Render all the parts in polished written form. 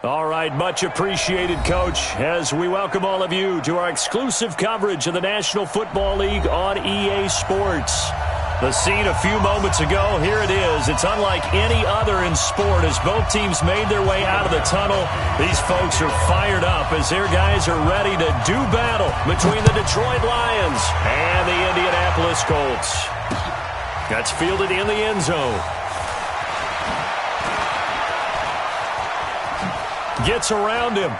All right, much appreciated, Coach, as we welcome all of you to our exclusive coverage of the National Football League on EA Sports. The scene a few moments ago, here it is. It's unlike any other in sport as both teams made their way out of the tunnel. These folks are fired up as their guys are ready to do battle between the Detroit Lions and the Indianapolis Colts. That's fielded in the end zone. Gets around him.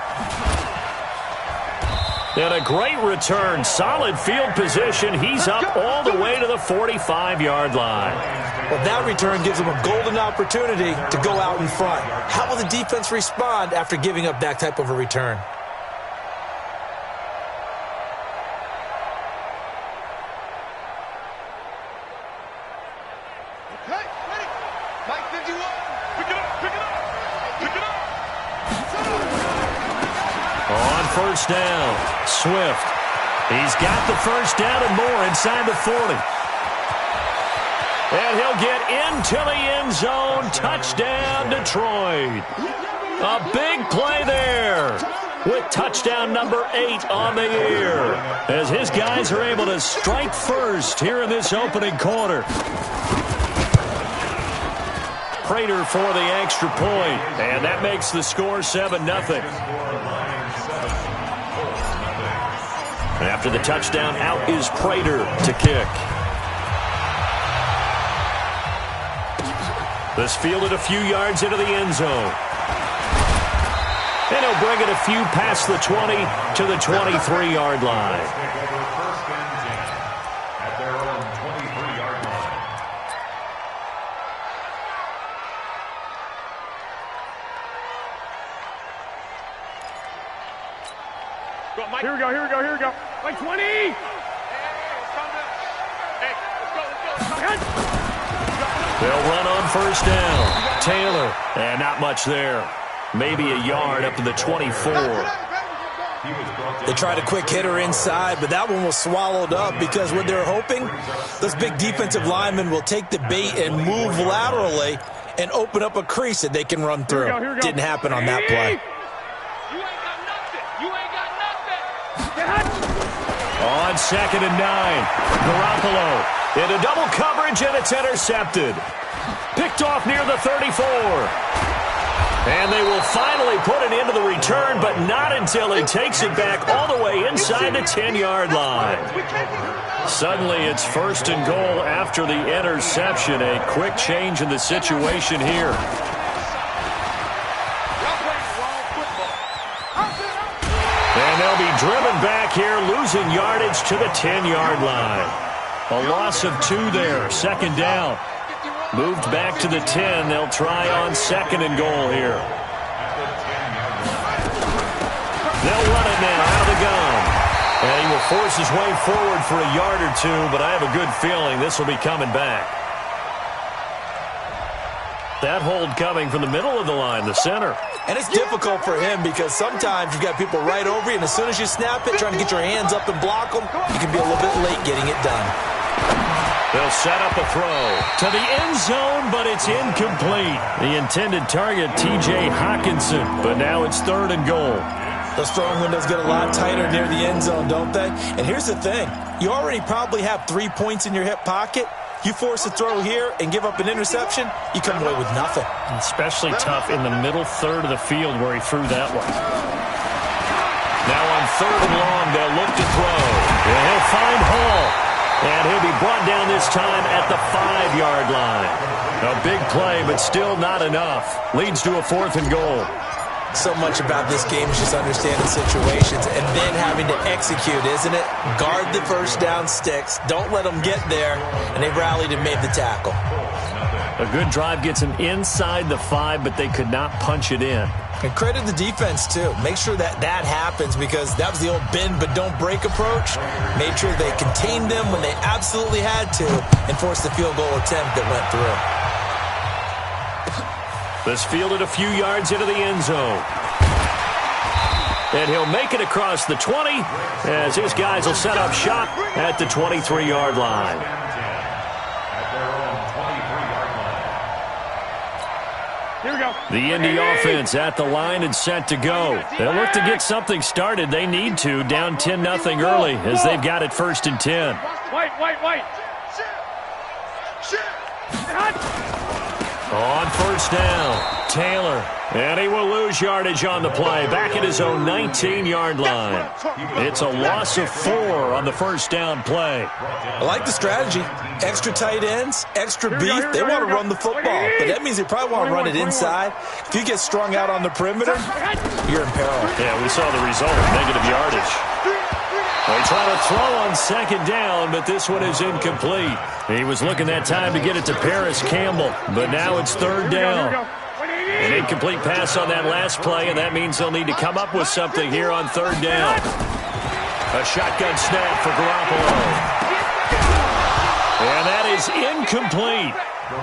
And a great return. Solid field position. He's up all the way to the 45-yard line. Well, that return gives him a golden opportunity to go out in front. How will the defense respond after giving up that type of a return? First down, Swift. He's got the first down and more inside the 40. And he'll get into the end zone. Touchdown, Detroit. A big play there with touchdown number 8 on the year as his guys are able to strike first here in this opening quarter. Prater for the extra point, and that makes the score 7-0. After the touchdown, out is Prater to kick. This fielded a few yards into the end zone. And he'll bring it a few past the 20 to the 23-yard line. Here we go. Like 20! Hey, let's go. They'll run on first down. Taylor, and not much there. Maybe a yard up to the 24. They tried a quick hitter inside, but that one was swallowed up because what they're hoping, those big defensive linemen will take the bait and move laterally and open up a crease that they can run through. Here we go. Didn't happen on that play. On 2nd and 9, Garoppolo into double coverage, and it's intercepted. Picked off near the 34. And they will finally put it into the return, but not until he takes it back all the way inside the 10-yard line. Suddenly it's 1st and goal after the interception. A quick change in the situation here. And they'll be driven back here, losing yardage to the 10-yard line. A loss of 2 there, 2nd down. Moved back to the 10. They'll try on 2nd and goal here. They'll run it now out of the gun. And he will force his way forward for a yard or 2, but I have a good feeling this will be coming back. That hold coming from the middle of the line, the center. And it's difficult for him because sometimes you've got people right over you, and as soon as you snap it, trying to get your hands up and block them, you can be a little bit late getting it done. They'll set up a throw to the end zone, but it's incomplete. The intended target, T.J. Hockenson, but now it's 3rd and goal. Those throwing windows get a lot tighter near the end zone, don't they? And here's the thing. You already probably have 3 points in your hip pocket. You force a throw here and give up an interception, you come away with nothing. Especially tough in the middle third of the field where he threw that one. Now on 3rd and long, they'll look to throw. And he'll find Hall. And he'll be brought down this time at the 5-yard line. A big play, but still not enough. Leads to a 4th and goal. So much about this game is just understanding situations and then having to execute, isn't it? Guard the first down sticks. Don't let them get there. And they rallied and made the tackle. A good drive gets them inside the 5, but they could not punch it in. And credit the defense, too. Make sure that happens because that was the old bend but don't break approach. Made sure they contained them when they absolutely had to and forced the field goal attempt that went through. This fielded a few yards into the end zone. And he'll make it across the 20 as his guys will set up shop at the 23-yard line. Here we go. The Indy offense at the line and set to go. They'll look to get something started. They need to, down 10-0 early as they've got it 1st and 10. White. On 1st down, Taylor. And he will lose yardage on the play. Back at his own 19-yard line. It's a loss of 4 on the 1st down play. I like the strategy. Extra tight ends, extra beef. They want to run the football, but that means they probably want to run it inside. If you get strung out on the perimeter, you're in peril. Yeah, we saw the result, negative yardage. They try to throw on 2nd down, but this one is incomplete. He was looking that time to get it to Paris Campbell, but now it's 3rd down. An incomplete pass on that last play, and that means they'll need to come up with something here on 3rd down. A shotgun snap for Garoppolo. And that is incomplete.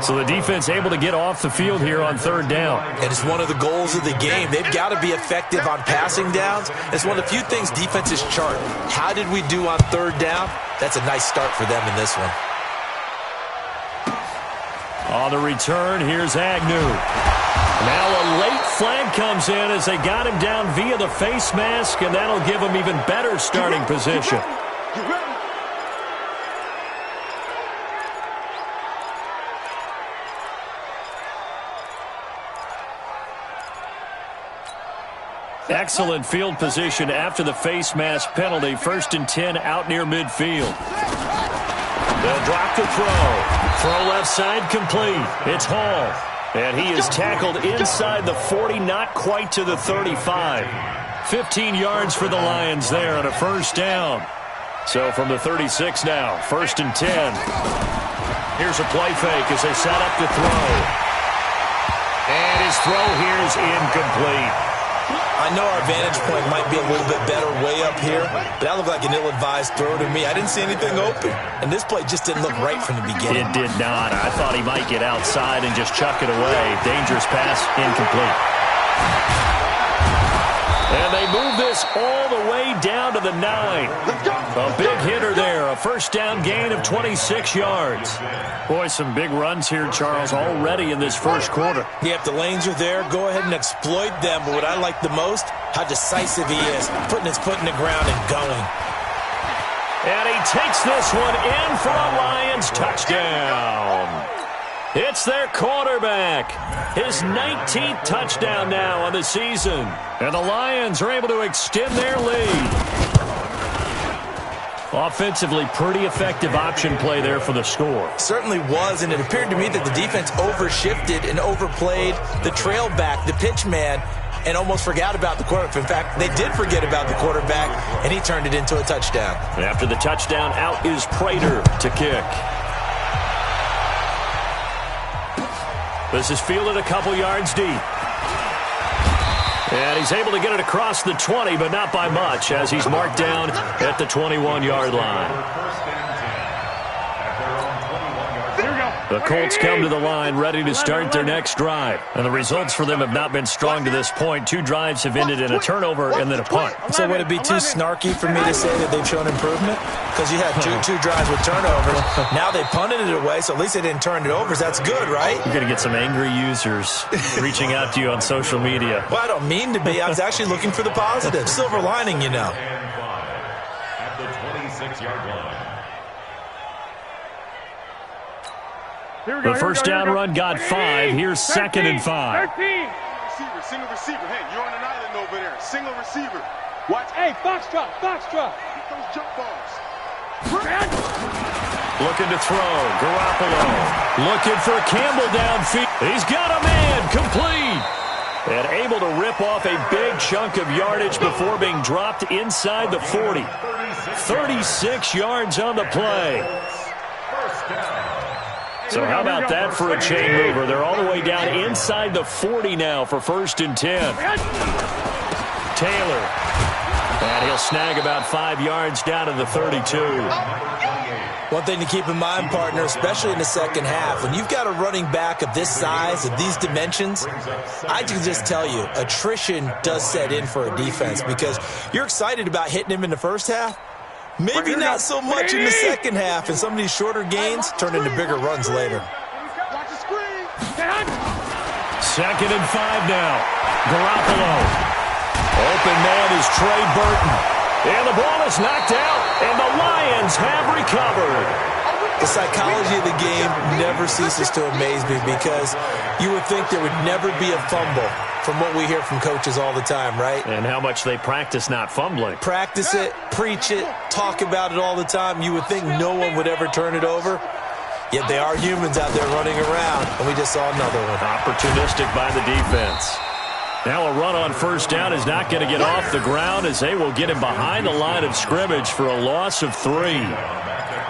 So the defense able to get off the field here on 3rd down. And it's one of the goals of the game. They've got to be effective on passing downs. It's one of the few things defenses chart. How did we do on 3rd down? That's a nice start for them in this one. On the return, here's Agnew. Now a late flag comes in as they got him down via the face mask, and that'll give him even better starting position. Excellent field position after the face mask penalty. 1st and 10 out near midfield. They'll drop the throw. Throw left side complete. It's Hall. And he is tackled inside the 40, not quite to the 35. 15 yards for the Lions there on a 1st down. So from the 36 now, 1st and 10. Here's a play fake as they set up to throw. And his throw here is incomplete. I know our vantage point might be a little bit better way up here, but that looked like an ill-advised throw to me. I didn't see anything open, and this play just didn't look right from the beginning. It did not. I thought he might get outside and just chuck it away. Dangerous pass, incomplete. And they move this all the way down to the 9. A big hitter there, a 1st down gain of 26 yards. Boy, some big runs here, Charles, already in this 1st quarter. Yeah, if the lanes are there, go ahead and exploit them. But what I like the most, how decisive he is, putting his foot in the ground and going. And he takes this one in for a Lions touchdown. It's their quarterback. His 19th touchdown now on the season. And the Lions are able to extend their lead. Offensively, pretty effective option play there for the score. Certainly was, and it appeared to me that the defense overshifted and overplayed the trail back, the pitch man, and almost forgot about the quarterback. In fact, they did forget about the quarterback, and he turned it into a touchdown. After the touchdown, out is Prater to kick. This is fielded a couple yards deep. And he's able to get it across the 20, but not by much, as he's marked down at the 21-yard line. The Colts come to the line ready to start their next drive. And the results for them have not been strong to this point. 2 drives have ended in a turnover and then a punt. So would it be too snarky for me to say that they've shown improvement? Because you had two drives with turnovers. Now they punted it away, so at least they didn't turn it over. That's good, right? You're going to get some angry users reaching out to you on social media. Well, I don't mean to be. I was actually looking for the positive. Silver lining, you know. At the 26-yard line. The first down run got 5. Here's 2nd and 5. Single receiver. Hey, you're on an island over there. Single receiver. Watch. Hey, foxtrot. Get those jump balls. Looking to throw. Garoppolo. Looking for Campbell downfield. He's got a man. Complete. And able to rip off a big chunk of yardage before being dropped inside the 40. 36 yards on the play. So how about that for a chain mover? They're all the way down inside the 40 now for 1st and 10. Taylor. And he'll snag about 5 yards down to the 32. One thing to keep in mind, partner, especially in the second half, when you've got a running back of this size, of these dimensions, I can just tell you, attrition does set in for a defense because you're excited about hitting him in the first half. Maybe not so much in the second half, and some of these shorter gains turn into bigger runs later. 2nd and 5 now. Garoppolo. Open man is Trey Burton. And the ball is knocked out, and the Lions have recovered. The psychology of the game never ceases to amaze me because you would think there would never be a fumble from what we hear from coaches all the time, right? And how much they practice not fumbling. Practice it, preach it, talk about it all the time. You would think no one would ever turn it over. Yet they are humans out there running around, and we just saw another one. Opportunistic by the defense. Now a run on 1st down is not going to get off the ground as they will get him behind the line of scrimmage for a loss of 3.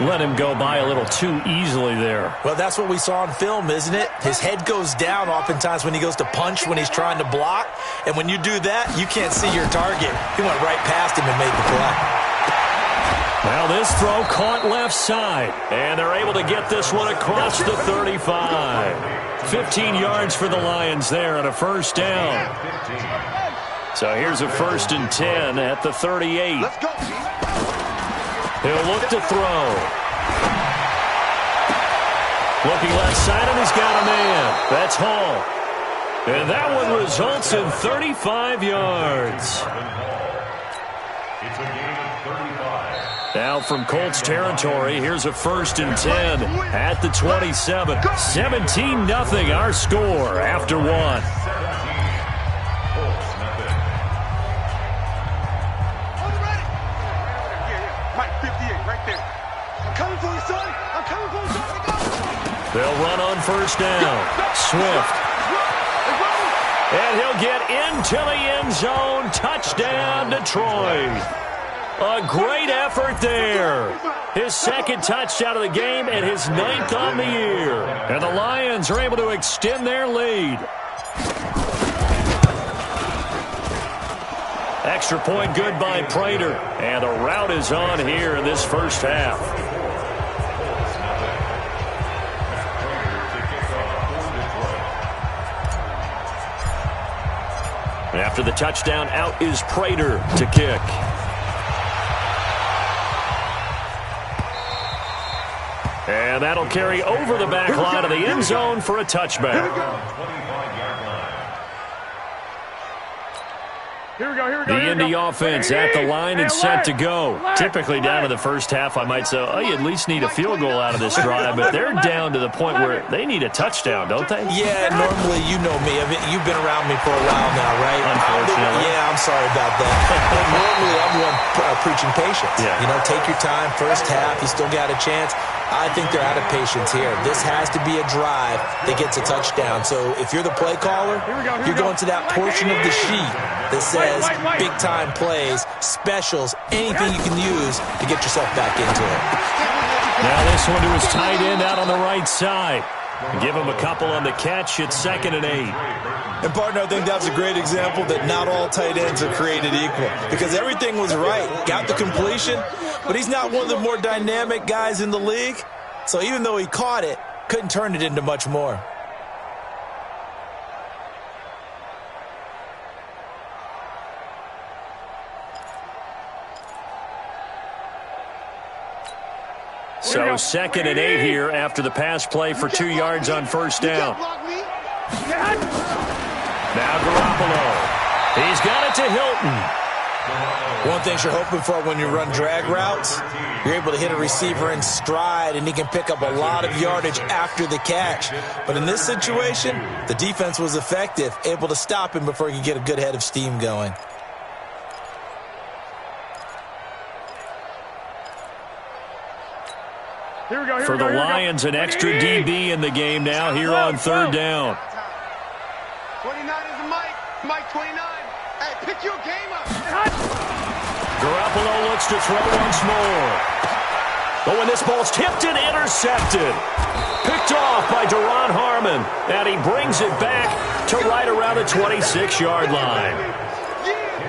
Let him go by a little too easily there. Well, that's what we saw on film, isn't it? His head goes down oftentimes when he goes to punch, when he's trying to block. And when you do that, you can't see your target. He went right past him and made the play. Now this throw caught left side. And they're able to get this one across the 35. 15 yards for the Lions there on a 1st down. So here's a 1st and 10 at the 38. Let's go. He'll look to throw. Looking left side, and he's got a man. That's Hall. And that one results in 35 yards. It's a game of 35. Now from Colts territory, here's a 1st and 10 at the 27. 17-0 our score after 1. They'll run on 1st down. Swift. And he'll get into the end zone. Touchdown, Detroit. A great effort there. His 2nd touchdown of the game and his 9th on the year. And the Lions are able to extend their lead. Extra point good by Prater. And a rout is on here in this 1st half. After the touchdown, out is Prater to kick. And that'll carry over the back line of the end zone for a touchback. The Indy offense at the line and set to go. Typically down to the 1st half, I might say, oh, you at least need a field goal out of this drive, but they're down to the point where they need a touchdown, don't they? Yeah, normally, you know me. I mean, you've been around me for a while now, right? Unfortunately. Yeah, I'm sorry about that. But normally, I'm one preaching patience. Yeah. You know, take your time. 1st half, you still got a chance. I think they're out of patience here. This has to be a drive that gets a touchdown. So if you're the play caller, you're going to that portion of the sheet that says big-time plays, specials, anything you can use to get yourself back into it. Now this one to his tight end out on the right side. Give him a couple on the catch. It's 2nd and 8. And, partner, I think that's a great example that not all tight ends are created equal because everything was right. Got the completion, but he's not one of the more dynamic guys in the league. So even though he caught it, couldn't turn it into much more. So 2nd and 8 here after the pass play for 2 yards on 1st down. Now Garoppolo. He's got it to Hilton. One thing you're hoping for when you run drag routes, you're able to hit a receiver in stride, and he can pick up a lot of yardage after the catch. But in this situation, the defense was effective, able to stop him before he could get a good head of steam going. For the Lions, an extra DB in the game now here on 3rd down. 29 is Mike. Mike 29. Hey, pick your game up. Garoppolo looks to throw once more. But when this ball's tipped and intercepted. Picked off by Deron Harmon. And he brings it back to right around the 26-yard line.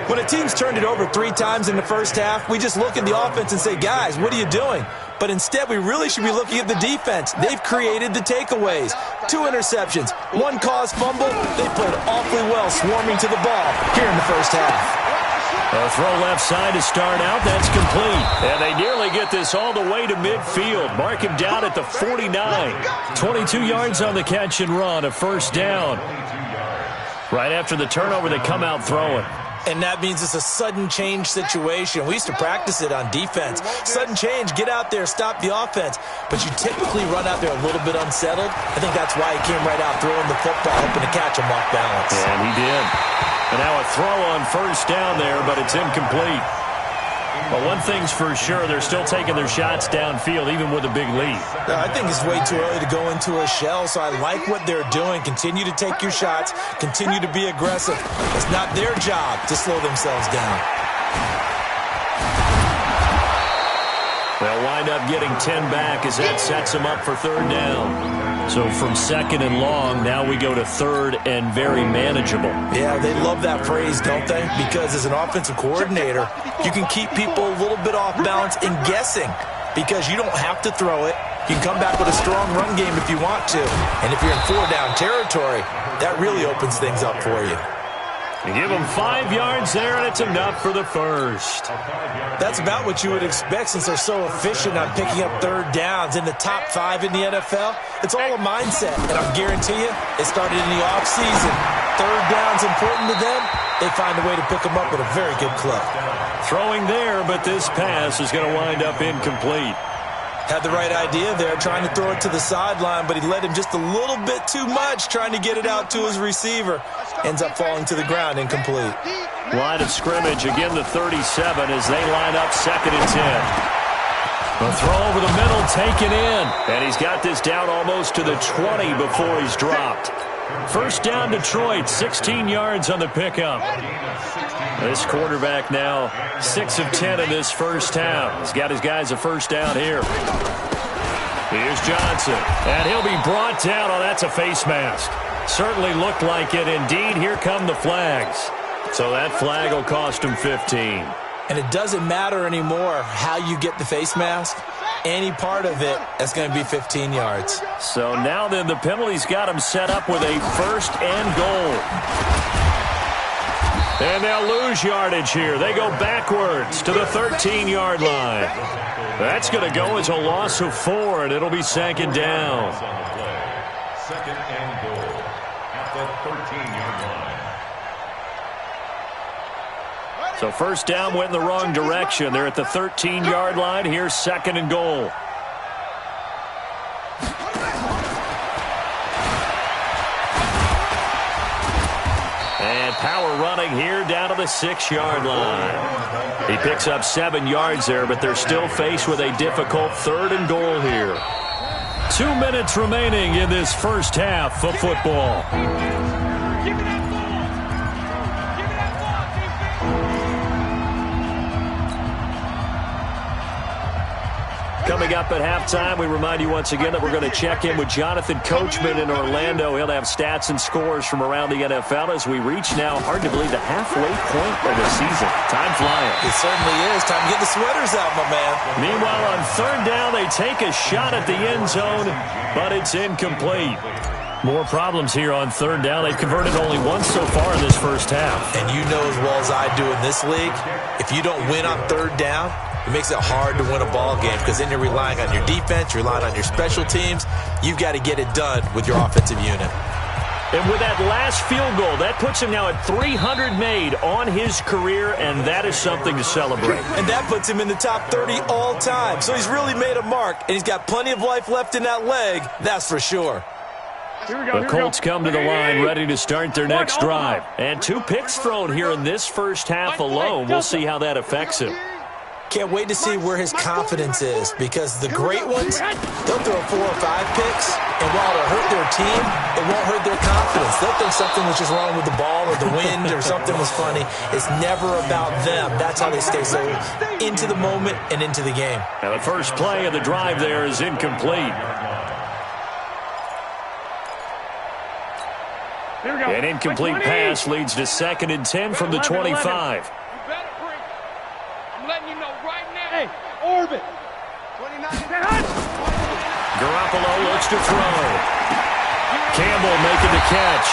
When a team's turned it over 3 times in the 1st half, we just look at the offense and say, guys, what are you doing? But instead, we really should be looking at the defense. They've created the takeaways. 2 interceptions, 1 caused fumble. They played awfully well swarming to the ball here in the 1st half. A throw left side to start out. That's complete. And they nearly get this all the way to midfield. Mark him down at the 49. 22 yards on the catch and run. A 1st down. Right after the turnover, they come out throwing. And that means it's a sudden change situation. We used to practice it on defense. Sudden change, get out there, stop the offense. But you typically run out there a little bit unsettled. I think that's why he came right out throwing the football, hoping to catch him off balance. And he did. And now a throw on first down there, but it's incomplete. But one thing's for sure, they're still taking their shots downfield, even with a big lead. I think it's way too early to go into a shell, so I like what they're doing. Continue to take your shots. Continue to be aggressive. It's not their job to slow themselves down. They'll wind up getting 10 back as that sets them up for third down. So from second and long, now we go to third and very manageable. Yeah, they love that phrase, don't they? Because as an offensive coordinator, you can keep people a little bit off balance and guessing because you don't have to throw it. You can come back with a strong run game if you want to. And if you're in four-down territory, that really opens things up for you. You give them 5 yards there, and it's enough for the first. That's about what you would expect since they're so efficient on picking up third downs. In the top 5 in the NFL, it's all a mindset. And I guarantee you, it started in the offseason. Third down's important to them. They find a way to pick them up at a very good clip. Throwing there, but this pass is going to wind up incomplete. Had the right idea there, trying to throw it to the sideline, but he led him just a little bit too much, trying to get it out to his receiver. Ends up falling to the ground, incomplete. Line of scrimmage, again the 37 as they line up second and 10. The throw over the middle, taken in. And he's got this down almost to the 20 before he's dropped. First down, Detroit, 16 yards on the pickup. This quarterback now 6 of 10 in this first half. He's got his guys a first down here. Here's Johnson, and he'll be brought down. Oh, that's a face mask. Certainly looked like it. Indeed, here come the flags. So that flag will cost him 15. And it doesn't matter anymore how you get the face mask. Any part of it, that's going to be 15 yards. So now then, the penalty's got him set up with a first and goal. And they'll lose yardage here. They go backwards to the 13-yard line. That's going to go as a loss of 4, and it'll be second down. Second and goal at the 13-yard line. So first down went in the wrong direction. They're at the 13-yard line. Here's second and goal. And power running here down to the 6-yard line. He picks up 7 yards there, but they're still faced with a difficult third and goal here. 2 minutes remaining in this first half of football. Coming up at halftime, we remind you once again that we're going to check in with Jonathan Coachman in Orlando. He'll have stats and scores from around the NFL as we reach now, hard to believe, the halfway point of the season. Time flying. It certainly is. Time to get the sweaters out, my man. Meanwhile, on third down, they take a shot at the end zone, but it's incomplete. More problems here on third down. They've converted only once so far in this first half. And you know as well as I do in this league, if you don't win on third down, it makes it hard to win a ball game because then you're relying on your defense, you're relying on your special teams. You've got to get it done with your offensive unit. And with that last field goal, that puts him now at 300 made on his career, and that is something to celebrate. And that puts him in the top 30 all time. So he's really made a mark, and he's got plenty of life left in that leg, that's for sure. The Colts come to the line ready to start their next drive. And 2 picks thrown here in this first half alone. We'll see how that affects him. Can't wait to see where his confidence is because the great ones, they'll throw 4 or 5 picks, and while it'll hurt their team, it won't hurt their confidence. They'll think something was just wrong with the ball or the wind or something was funny. It's never about them. That's how they stay so into the moment and into the game. Now the first play of the drive there is incomplete. An incomplete pass leads to second and 10 from the 25. Letting you know right now. Hey, orbit. 29. Garoppolo looks to throw. Campbell making the catch.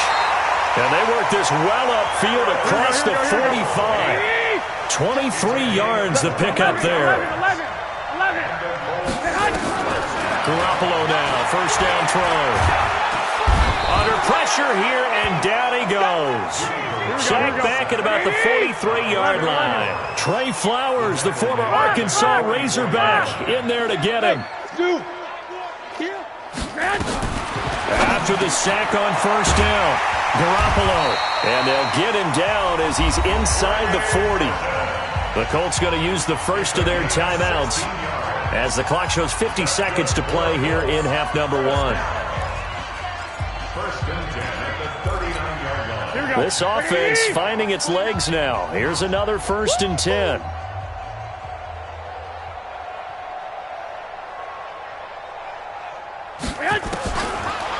And they work this well upfield across the 45. 23 yards the pickup there. 11. Garoppolo now, first down throw. under pressure here, and down he goes. Sacked back at about the 43-yard line. Trey Flowers, the former Arkansas Razorback, in there to get him. After the sack on first down, Garoppolo. And they'll get him down as he's inside the 40. The Colts going to use the first of their timeouts as the clock shows 50 seconds to play here in half number 1. This offense finding its legs now. Here's another 1st and 10.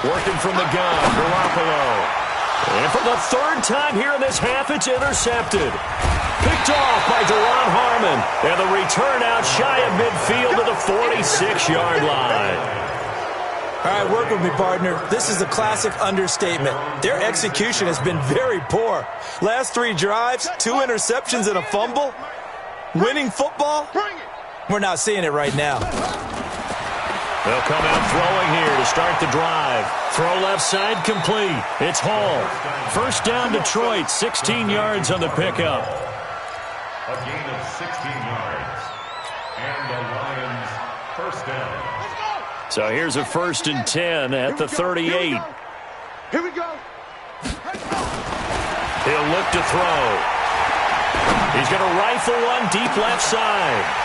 Working from the gun, Garoppolo. And for the 3rd time here in this half, it's intercepted. Picked off by Deron Harmon. And the return out shy of midfield to the 46-yard line. All right, work with me, partner. This is a classic understatement. Their execution has been very poor. Last 3 drives, 2 interceptions and a fumble. Winning football? We're not seeing it right now. They'll come out throwing here to start the drive. Throw left side complete. It's Hall. First down Detroit, 16 yards on the pickup. A gain of 16 yards. And the Lions first down. So here's a 1st and 10 at the 38. Here we go. He'll look to throw. He's going to rifle one deep left side.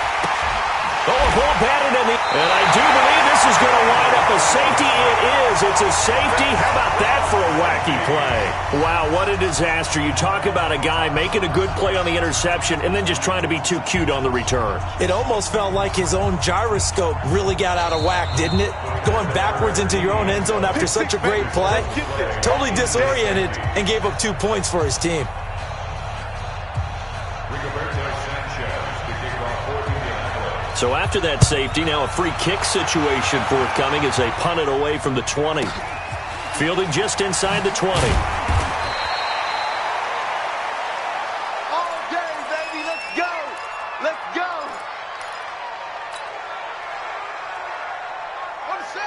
Oh, a ball batted in the... And I do believe this is going to wind up a safety. It is. It's a safety. How about that for a wacky play? Wow, what a disaster. You talk about a guy making a good play on the interception and then just trying to be too cute on the return. It almost felt like his own gyroscope really got out of whack, didn't it? Going backwards into your own end zone after such a great play. Totally disoriented and gave up 2 points for his team. So after that safety, now a free kick situation forthcoming as they punt it away from the 20. Fielding just inside the 20. All day, baby. Let's go. Let's go.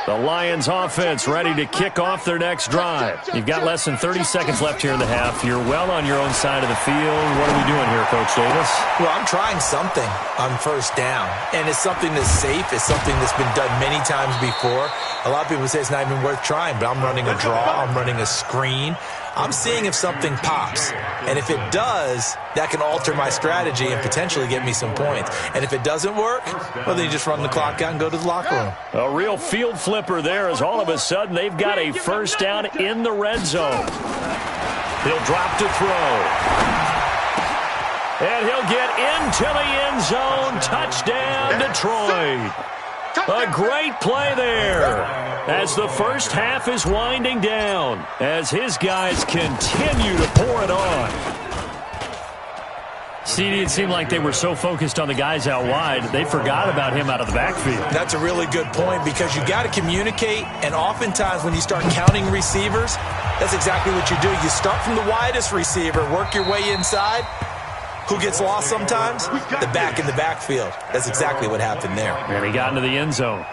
The Lions offense ready to kick off their next drive. You've got less than 30 seconds left here in the half. You're well on your own side of the field. What are we doing here, Coach Davis? Well, I'm trying something on first down, and it's something that's safe. It's something that's been done many times before. A lot of people say it's not even worth trying, but I'm running a draw. I'm running a screen. I'm seeing if something pops, and if it does, that can alter my strategy and potentially get me some points. And if it doesn't work, well, then you just run the clock out and go to the locker room. A real field flipper there as all of a sudden they've got a first down in the red zone. He'll drop to throw. And he'll get into the end zone. Touchdown, Detroit. A great play there as the first half is winding down as his guys continue to pour it on. CD, it seemed like they were so focused on the guys out wide, they forgot about him out of the backfield. That's a really good point because you got to communicate, and oftentimes when you start counting receivers, that's exactly what you do. You start from the widest receiver, work your way inside. Who gets lost sometimes? The back in the backfield. That's exactly what happened there. And he got into the end zone.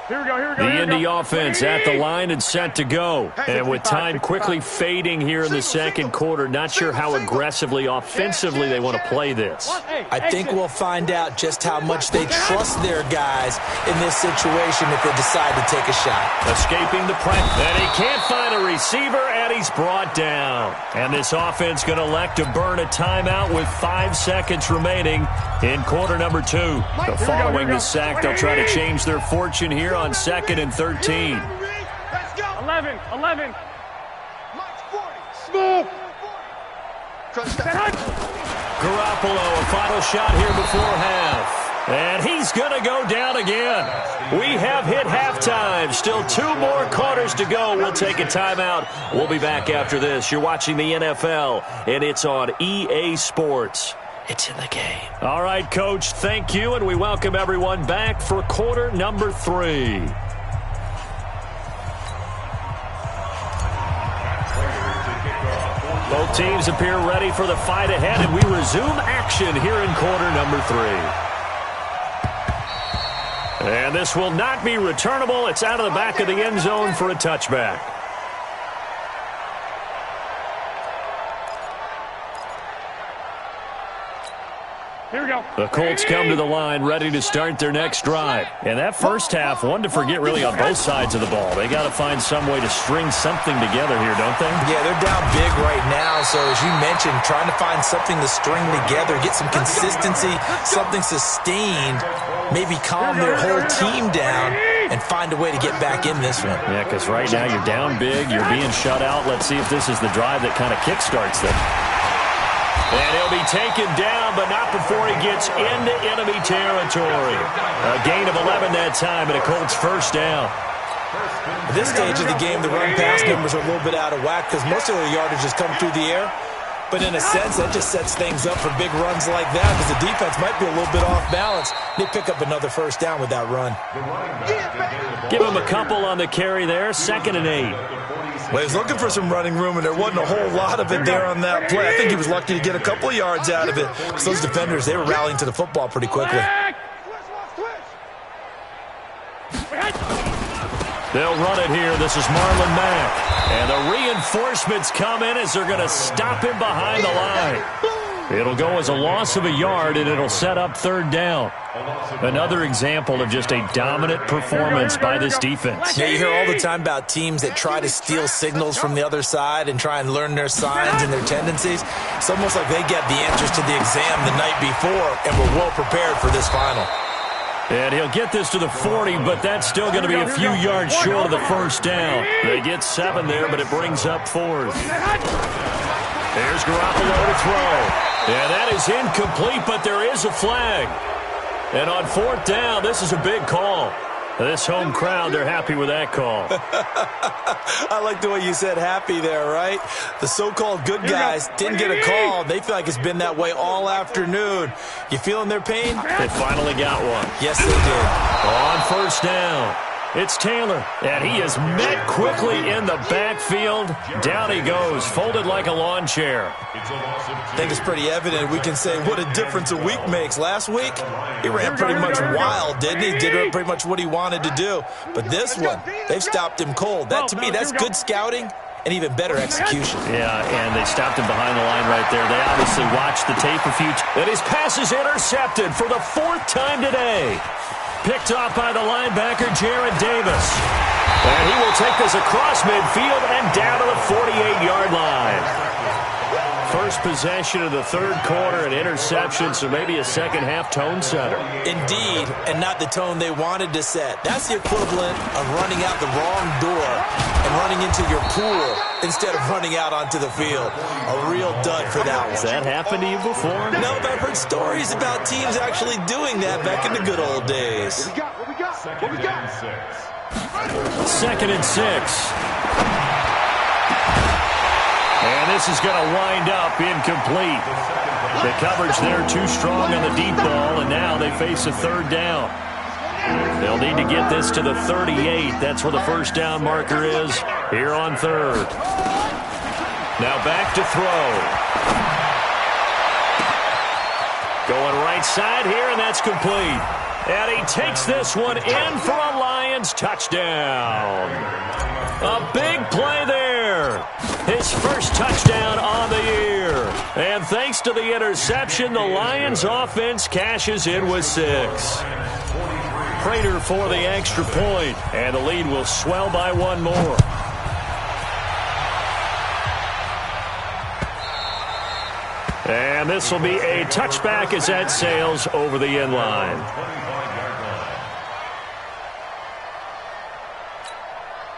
Here we go, here we go. The Indy offense at the line and set to go. And with time quickly fading here in the second quarter, not sure how aggressively, offensively they want to play this. I think we'll find out just how much they trust their guys in this situation if they decide to take a shot. Escaping the press. And he can't find a receiver, and he's brought down. And this offense going to elect to burn a timeout with 5 seconds remaining in quarter number 2. So following the sack, they'll try to change their fortune here on 2nd and 13. 11. Smooth. Garoppolo, a final shot here before half. And he's going to go down again. We have hit halftime. Still 2 more quarters to go. We'll take a timeout. We'll be back after this. You're watching the NFL, and it's on EA Sports. It's in the game. All right, Coach, thank you, and we welcome everyone back for quarter number 3. Both teams appear ready for the fight ahead, and we resume action here in quarter number 3. And this will not be returnable. It's out of the back of the end zone for a touchback. Here we go. The Colts come to the line ready to start their next drive. And that first half, one to forget really on both sides of the ball. They got to find some way to string something together here, don't they? Yeah, they're down big right now. So as you mentioned, trying to find something to string together, get some consistency, something sustained, maybe calm their whole team down and find a way to get back in this one. Yeah, because right now you're down big, you're being shut out. Let's see if this is the drive that kind of kickstarts them. And he'll be taken down, but not before he gets into enemy territory. A gain of 11 that time, and a Colts first down. At this stage of the game, the run-pass numbers are a little bit out of whack because most of the yardage has come through the air. But in a sense, that just sets things up for big runs like that because the defense might be a little bit off balance. They pick up another first down with that run. Give him a couple on the carry there, 2nd and 8. Well, he was looking for some running room, and there wasn't a whole lot of it there on that play. I think he was lucky to get a couple of yards out of it because those defenders, they were rallying to the football pretty quickly. They'll run it here. This is Marlon Mack. And the reinforcements come in as they're going to stop him behind the line. It'll go as a loss of a yard, and it'll set up 3rd down. Another example of just a dominant performance by this defense. Yeah, you hear all the time about teams that try to steal signals from the other side and try and learn their signs and their tendencies. It's almost like they get the answers to the exam the night before and were well prepared for this final. And he'll get this to the 40, but that's still going to be a few yards short of the first down. They get 7 there, but it brings up 4th. There's Garoppolo to throw. And that is incomplete, but there is a flag. And on 4th down, this is a big call. This home crowd, they're happy with that call. I like the way you said happy there, right? The so-called good guys didn't get a call. They feel like it's been that way all afternoon. You feeling their pain? They finally got one. Yes, they did. On 1st down, it's Taylor. And he is met quickly in the backfield. Down he goes, folded like a lawn chair. I think it's pretty evident. We can say what a difference a week makes. Last week, he ran pretty much wild, didn't he? Did pretty much what he wanted to do. But this one, they've stopped him cold. That, to me, that's good scouting and even better execution. Yeah, and they stopped him behind the line right there. They obviously watched the tape a few times. And his pass is intercepted for the 4th time today. Picked off by the linebacker, Jared Davis. And he will take this across midfield and down to the 48-yard line. First possession of the 3rd quarter, an interception, so maybe a second-half tone setter. Indeed, and not the tone they wanted to set. That's the equivalent of running out the wrong door and running into your pool instead of running out onto the field. A real dud for that one. Has that happened to you before? No, but I've heard stories about teams actually doing that back in the good old days. What we got? 2nd and 6. And this is going to wind up incomplete. The coverage there too strong on the deep ball, and now they face a 3rd down. They'll need to get this to the 38. That's where the first down marker is here on 3rd. Now back to throw. Going right side here, and that's complete. And he takes this one in for a Lions touchdown. A big play there. His first touchdown on the year. And thanks to the interception, the Lions offense cashes in with 6. Prater for the extra point, and the lead will swell by 1 more. And this will be a touchback as that sails over the end line.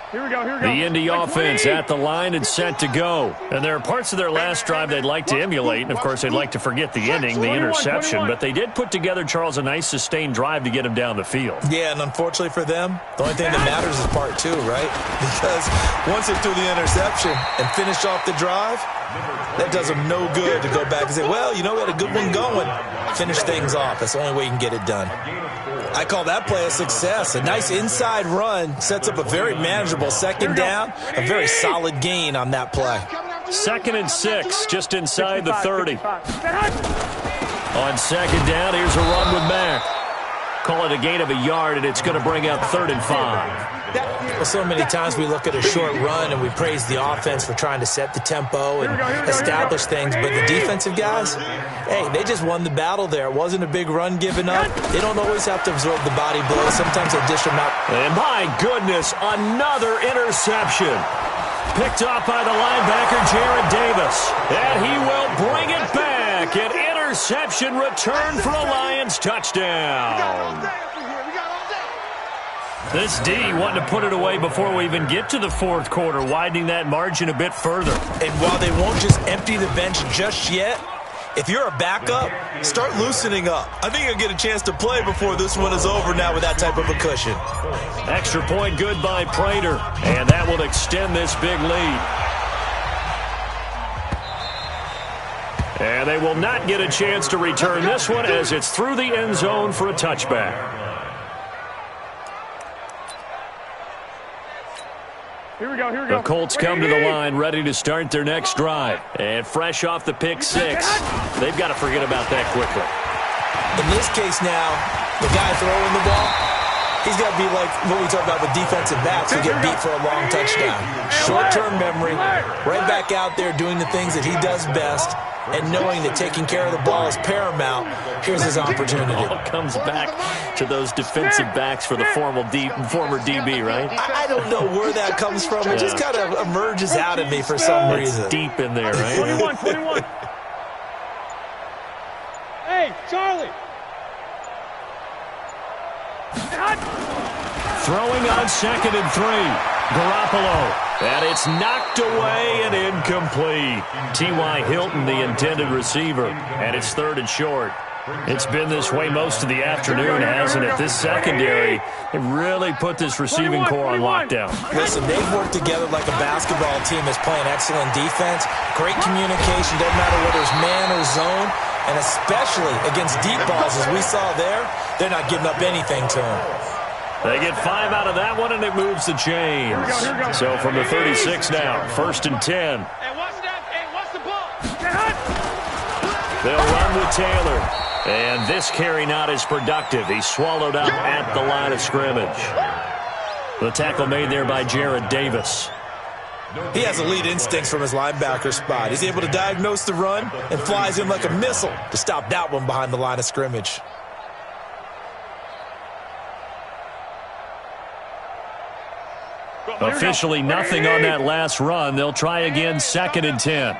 Here we go. The Indy offense at the line and set to go. And there are parts of their last drive they'd like to emulate. And, of course, they'd like to forget the ending, the interception. But they did put together, Charles, a nice sustained drive to get him down the field. Yeah, and unfortunately for them, the only thing that matters is part 2, right? Because once they threw the interception and finished off the drive, that does them no good to go back and say, well, you know, we had a good one going. Finish things off. That's the only way you can get it done. I call that play a success. A nice inside run sets up a very manageable 2nd down, a very solid gain on that play. 2nd and 6, just inside the 30. On 2nd down, here's a run with Mack. Call it a gain of a yard, and it's going to bring up 3rd and 5. Well, so many times we look at a short run and we praise the offense for trying to set the tempo and establish things, but the defensive guys, hey, they just won the battle there. It wasn't a big run given up. They don't always have to absorb the body blows. Sometimes they dish them out. And my goodness, another interception. Picked off by the linebacker, Jared Davis. And he will bring it back. An interception return for a Lions touchdown. This D wanting to put it away before we even get to the 4th quarter, widening that margin a bit further. And while they won't just empty the bench just yet, if you're a backup, start loosening up. I think you'll get a chance to play before this one is over now with that type of a cushion. Extra point good by Prater, and that will extend this big lead. And they will not get a chance to return this one as it's through the end zone for a touchback. Here we go, here we go. The Colts come to the line ready to start their next drive. And fresh off the pick 6, they've got to forget about that quickly. In this case now, the guy throwing the ball, he's got to be like what we talk about with defensive backs who get beat for a long touchdown. Short-term memory, right back out there doing the things that he does best, and knowing that taking care of the ball is paramount. Here's his opportunity. It all comes back to those defensive backs for the former DB, right? I don't know where that comes from. It just kind of emerges out of me for some reason. It's deep in there, right? 21. Hey, Charlie. Throwing on 2nd and 3. Garoppolo. And it's knocked away and incomplete. T.Y. Hilton, the intended receiver. And it's 3rd and short. It's been this way most of the afternoon, hasn't it? This secondary, they really put this receiving core on lockdown. Listen, they've worked together like a basketball team that's playing excellent defense. Great communication, doesn't matter whether it's man or zone. And especially against deep balls, as we saw there, they're not giving up anything to them. They get 5 out of that one, and it moves the chains. So from the 36 now, 1st and 10. Hey, watch the ball. They'll run with Taylor. And this carry not as productive. He's swallowed up at the line of scrimmage. The tackle made there by Jared Davis. He has elite instincts from his linebacker spot. He's able to diagnose the run and flies in like a missile to stop that one behind the line of scrimmage. Officially nothing on that last run. They'll try again, 2nd and 10.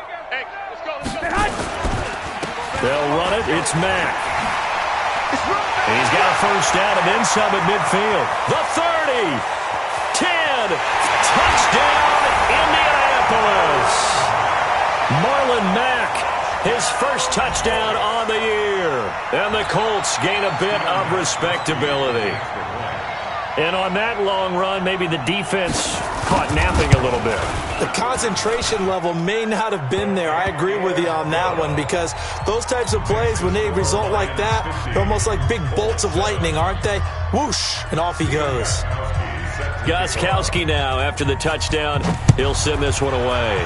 They'll run it. It's Mack. He's got a first down and then some at midfield. The 30. 10. Touchdown, Indianapolis. Marlon Mack, his first touchdown on the year. And the Colts gain a bit of respectability. And on that long run, maybe the defense caught napping a little bit. The concentration level may not have been there. I agree with you on that one because those types of plays, when they result like that, they're almost like big bolts of lightning, aren't they? Whoosh, and off he goes. Gostkowski now, after the touchdown, he'll send this one away.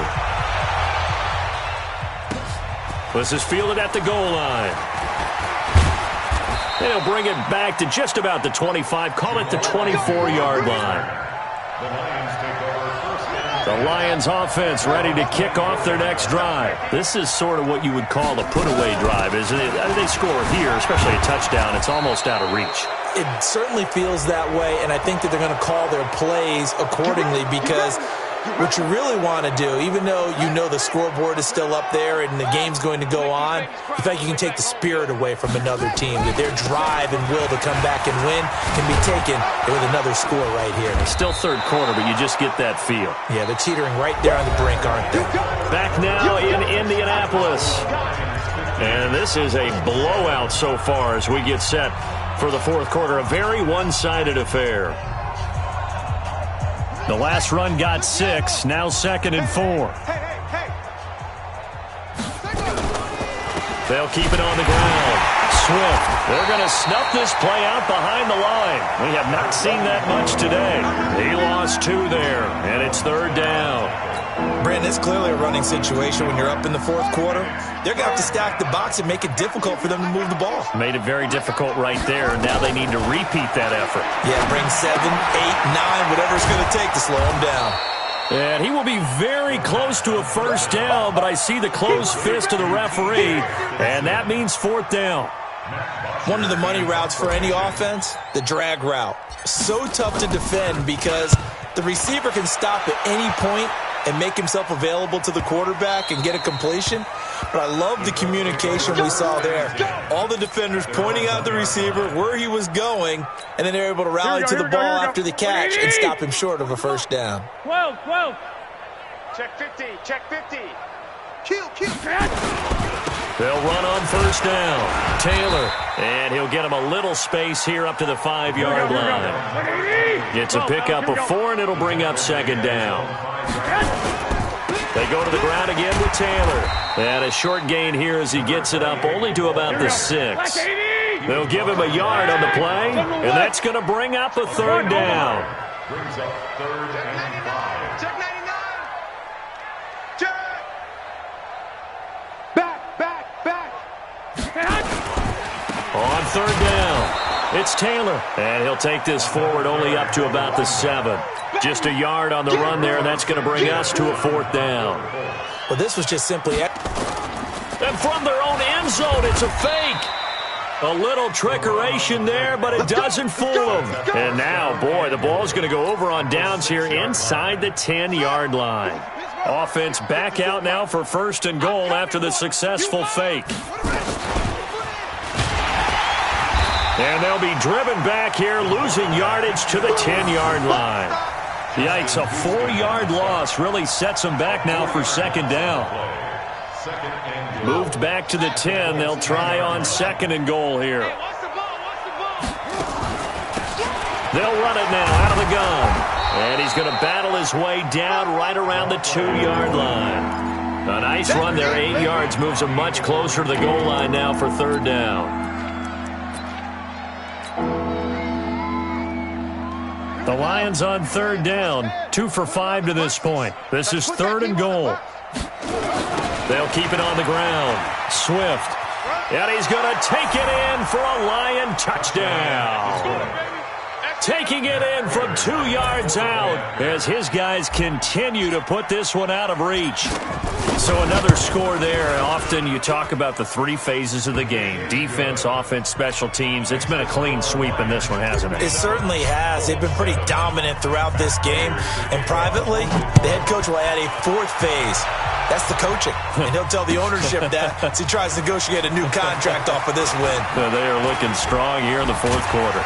This is fielded at the goal line. They'll bring it back to just about the 25, call it the 24-yard line. The Lions offense ready to kick off their next drive. This is sort of what you would call a put-away drive, isn't it? They score here, especially a touchdown. It's almost out of reach. It certainly feels that way, and I think that they're going to call their plays accordingly because what you really want to do, even though you know the scoreboard is still up there and the game's going to go on, in fact, you can take the spirit away from another team, that their drive and will to come back and win can be taken with another score right here. It's still 3rd quarter, but you just get that feel. Yeah, they're teetering right there on the brink, aren't they? Back now in Indianapolis. And this is a blowout so far as we get set for the 4th quarter. A very one-sided affair. The last run got 6, now 2nd and 4. They'll keep it on the ground. Swift. They're going to snuff this play out behind the line. We have not seen that much today. He lost 2 there, and it's 3rd down. Brandon, it's clearly a running situation when you're up in the 4th quarter. They're going to have to stack the box and make it difficult for them to move the ball. Made it very difficult right there. Now they need to repeat that effort. Yeah, bring 7, 8, 9, whatever it's going to take to slow them down. And he will be very close to a 1st down, but I see the closed fist of the referee, and that means 4th down. One of the money routes for any offense, the drag route. So tough to defend because the receiver can stop at any point and make himself available to the quarterback and get a completion. But I love the communication we saw there. All the defenders pointing out the receiver where he was going, and then they're able to rally to the ball after the catch and stop him short of a 1st down. 12. Check 50. Check 50. Kill. They'll run on 1st down. Taylor, and he'll get him a little space here up to the 5-yard line. Gets a pickup of 4, and it'll bring up 2nd down. They go to the ground again with Taylor. And a short gain here as he gets it up only to about the 6. They'll give him a yard on the play, and that's going to bring up a 3rd down. Brings up 3rd and 5. Check 99. Check. Back. On 3rd down, it's Taylor. And he'll take this forward only up to about the 7. Just a yard on the run there, and that's going to bring us to a 4th down. Well, this was just simply... And from their own end zone, it's a fake. A little trickeration there, but it doesn't fool them. And now, boy, the ball's going to go over on downs here inside the 10-yard line. Offense back out now for 1st and goal after the successful fake. And they'll be driven back here, losing yardage to the 10-yard line. Yikes, a 4-yard loss really sets them back now for 2nd down. Moved back to the 10. They'll try on 2nd and goal here. They'll run it now out of the gun. And he's going to battle his way down right around the 2-yard line. A nice run there, 8 yards, moves him much closer to the goal line now for 3rd down. The Lions on 3rd down, 2 for 5 to this point. This is 3rd and goal. They'll keep it on the ground. Swift. And he's going to take it in for a Lion touchdown. Taking it in from 2 yards out as his guys continue to put this one out of reach. So another score there. Often you talk about the 3 phases of the game. Defense, offense, special teams. It's been a clean sweep in this one, hasn't it? It certainly has. They've been pretty dominant throughout this game. And privately, the head coach will add a 4th phase. That's the coaching. And he'll tell the ownership that as he tries to negotiate a new contract off of this win. They are looking strong here in the 4th quarter.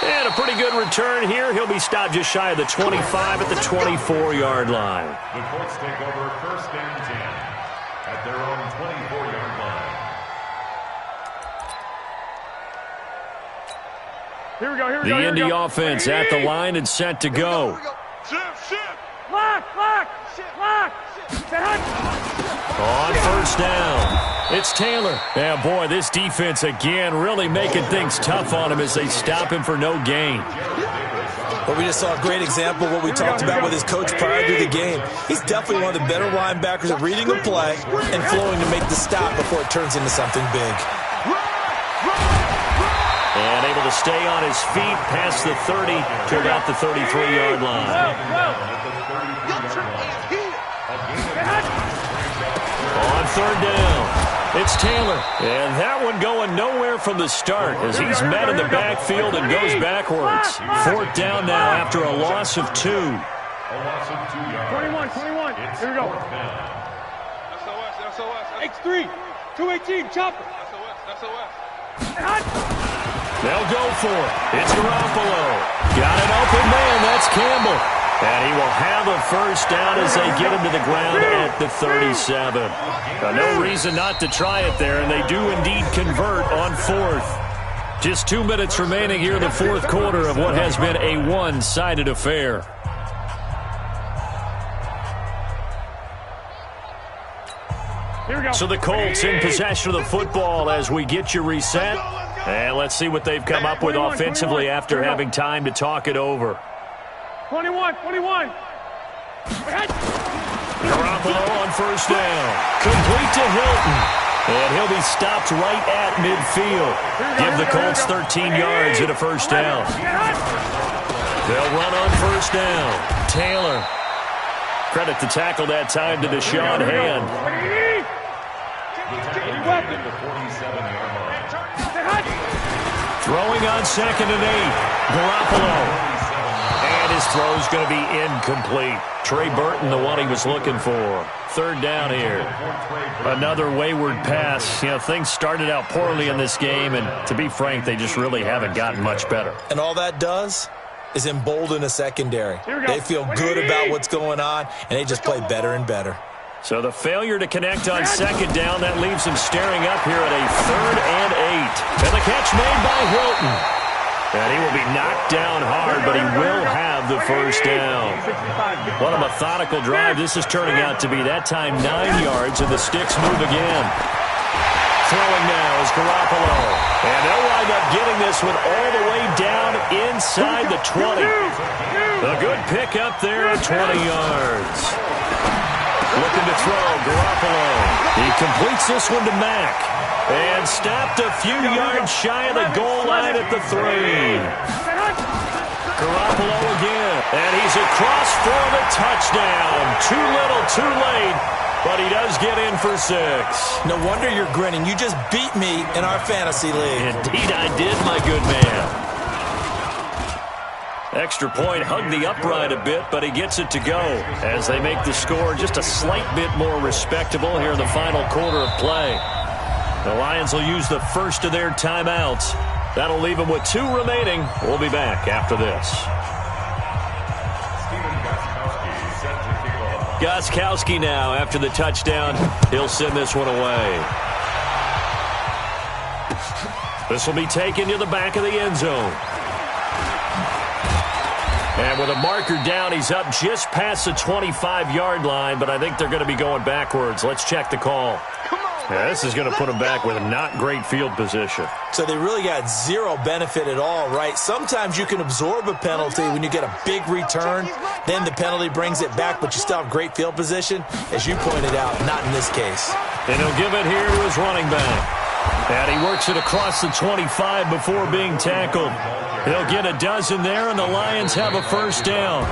And a pretty good return here. He'll be stopped just shy of the 25 at the 24-yard line. The Colts take over 1st and 10 at their own 24-yard line. Here we go. The Indy offense at the line and set to go. Shift. Lock. On 1st down, it's Taylor. Yeah, boy, this defense again really making things tough on him as they stop him for no gain. But we just saw a great example of what we talked about with his coach prior to the game. He's definitely one of the better linebackers at reading the play and flowing to make the stop before it turns into something big. And able to stay on his feet past the 30 to about the 33-yard line. On 3rd down, it's Taylor. And that one going nowhere from the start as he's met in the backfield and goes backwards. 4th down now after a loss of 2. A loss of 2 yards. 21. Here we go. SOS. X3. 218. Chopper. SOS. They'll go for it. It's Garoppolo. Got an open man. That's Campbell. And he will have a 1st down as they get him to the ground at the 37. No reason not to try it there, and they do indeed convert on 4th. Just 2 minutes remaining here in the 4th quarter of what has been a one-sided affair. So the Colts in possession of the football as we get you reset. And let's see what they've come up with offensively after having time to talk it over. 21. Garoppolo on first down. Complete to Hilton. And he'll be stopped right at midfield. Give the Colts 13 yards and a first down. They'll run on first down. Taylor. Credit the tackle that time to Deshaun Hand. Throwing on 2nd and 8. Garoppolo. And his throw's going to be incomplete. Trey Burton, the one he was looking for. 3rd down here. Another wayward pass. You know, things started out poorly in this game, and to be frank, they just really haven't gotten much better. And all that does is embolden a secondary. They feel good about what's going on, and they just play better and better. So the failure to connect on 2nd down, that leaves him staring up here at a 3rd and 8. And the catch made by Hilton. And he will be knocked down hard, but he will have the first down. What a methodical drive this is turning out to be. That time 9 yards, and the sticks move again. Throwing now is Garoppolo. And they'll wind up getting this one all the way down inside the 20. A good pick up there at 20 yards. Looking to throw, Garoppolo. He completes this one to Mack. And stopped a few yards shy of the goal line at the 3. Garoppolo again. And he's across for the touchdown. Too little, too late. But he does get in for 6. No wonder you're grinning. You just beat me in our fantasy league. Indeed I did, my good man. Extra point hugged the upright a bit, but he gets it to go as they make the score just a slight bit more respectable here in the final quarter of play. The Lions will use the first of their timeouts. That'll leave them with 2 remaining. We'll be back after this. Gostkowski now after the touchdown. He'll send this one away. This will be taken to the back of the end zone. And with a marker down, he's up just past the 25-yard line, but I think they're going to be going backwards. Let's check the call. Yeah, this is going to put them back with not great field position. So they really got zero benefit at all, right? Sometimes you can absorb a penalty when you get a big return. Then the penalty brings it back, but you still have great field position. As you pointed out, not in this case. And he'll give it here to his running back. And he works it across the 25 before being tackled. He'll get a dozen there, and the Lions have a first down.